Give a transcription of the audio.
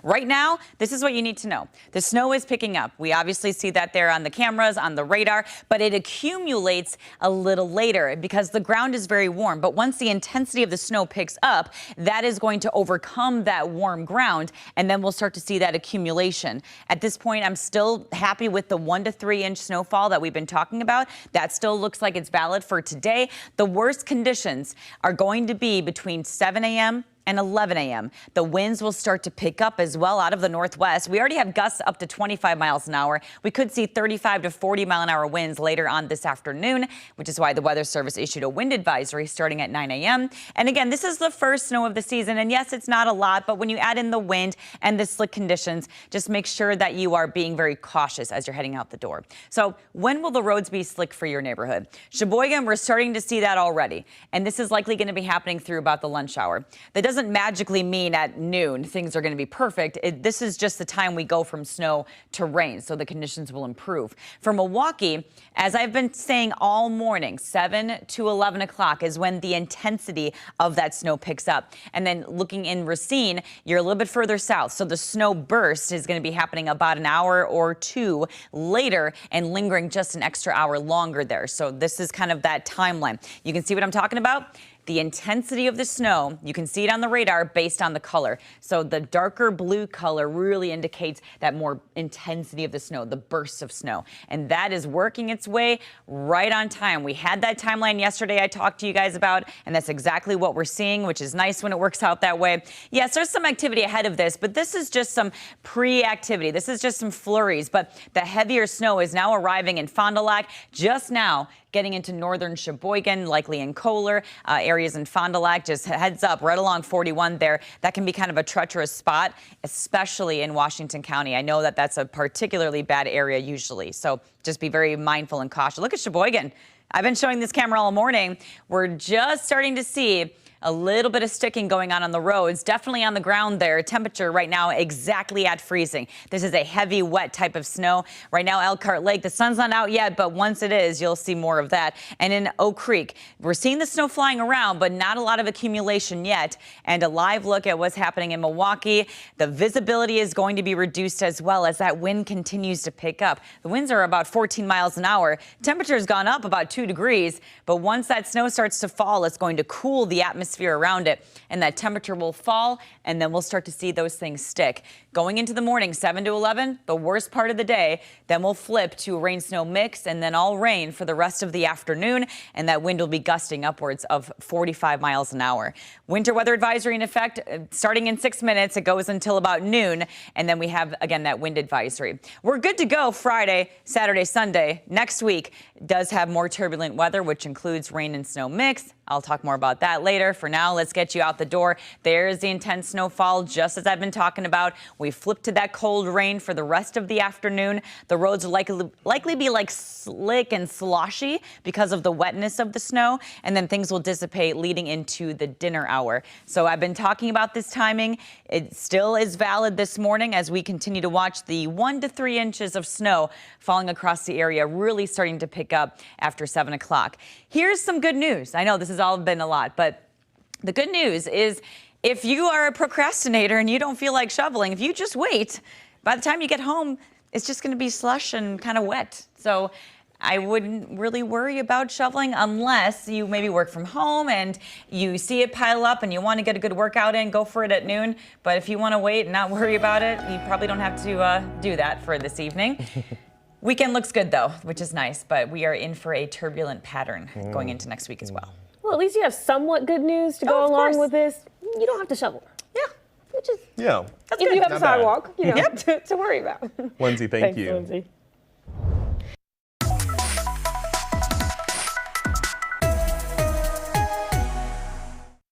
Right now, this is what you need to know. The snow is picking up. We obviously see that there on the cameras, on the radar, but it accumulates a little later because the ground is very warm. But once the intensity of the snow picks up, that is going to overcome that warm ground, and then we'll start to see that accumulation. At this point, I'm still happy with the 1 to 3 inch snowfall that we've been talking about. That still looks like it's valid for today. The worst conditions are going to be between 7 a.m. and 11 a.m. The winds will start to pick up as well out of the northwest. We already have gusts up to 25 miles an hour. We could see 35 to 40 mile an hour winds later on this afternoon, which is why the Weather Service issued a wind advisory starting at 9 a.m. And again, this is the first snow of the season. And yes, it's not a lot, but when you add in the wind and the slick conditions, just make sure that you are being very cautious as you're heading out the door. So when will the roads be slick for your neighborhood? Sheboygan, we're starting to see that already. And this is likely going to be happening through about the lunch hour. That doesn't magically mean at noon things are going to be perfect. This is just the time we go from snow to rain, so the conditions will improve. For Milwaukee, as I've been saying all morning, 7 to 11 o'clock is when the intensity of that snow picks up. And then looking in Racine, you're a little bit further south, so the snow burst is going to be happening about an hour or two later and lingering just an extra hour longer there. So this is kind of that timeline. You can see what I'm talking about. The intensity of the snow, you can see it on the radar based on the color. So the darker blue color really indicates that more intensity of the snow, the bursts of snow. And that is working its way right on time. We had that timeline yesterday I talked to you guys about, and that's exactly what we're seeing, which is nice when it works out that way. Yes, there's some activity ahead of this, but this is just some pre-activity. This is just some flurries, but the heavier snow is now arriving in Fond du Lac just now, getting into northern Sheboygan, likely in Kohler, areas in Fond du Lac. Just heads up right along 41 there. That can be kind of a treacherous spot, especially in Washington County. I know that that's a particularly bad area usually, so just be very mindful and cautious. Look at Sheboygan. I've been showing this camera all morning. We're just starting to see a little bit of sticking going on the roads, definitely on the ground there. Temperature right now exactly at freezing. This is a heavy, wet type of snow. Right now, Elkhart Lake, the sun's not out yet, but once it is, you'll see more of that. And in Oak Creek, we're seeing the snow flying around, but not a lot of accumulation yet. And a live look at what's happening in Milwaukee. The visibility is going to be reduced as well as that wind continues to pick up. The winds are about 14 miles an hour. Temperature has gone up about 2 degrees, but once that snow starts to fall, it's going to cool the atmosphere around it, and that temperature will fall, and then we'll start to see those things stick. Going into the morning, 7 to 11, the worst part of the day, then we'll flip to a rain-snow mix and then all rain for the rest of the afternoon, and that wind will be gusting upwards of 45 miles an hour. Winter weather advisory in effect starting in 6 minutes. It goes until about noon, and then we have, again, that wind advisory. We're good to go Friday, Saturday, Sunday. Next week does have more turbulent weather, which includes rain and snow mix. I'll talk more about that later. For now, let's get you out the door. There's the intense snowfall, just as I've been talking about. We flip to that cold rain for the rest of the afternoon. The roads will likely be like slick and sloshy because of the wetness of the snow, and then things will dissipate leading into the dinner hour. So I've been talking about this timing. It still is valid this morning as we continue to watch the 1 to 3 inches of snow falling across the area, really starting to pick up after 7 o'clock. Here's some good news. I know this has all been a lot, but the good news is if you are a procrastinator and you don't feel like shoveling, if you just wait, by the time you get home, it's just going to be slush and kind of wet. So I wouldn't really worry about shoveling unless you maybe work from home and you see it pile up and you want to get a good workout in, go for it at noon. But if you want to wait and not worry about it, you probably don't have to do that for this evening. Weekend looks good, though, which is nice, but we are in for a turbulent pattern going into next week as well. Well, at least you have somewhat good news to go along with this. You don't have to shovel. Yeah. Which is, Yeah. if you have a sidewalk, you know, to worry about. Lindsay, thank you. Thanks, Lindsay.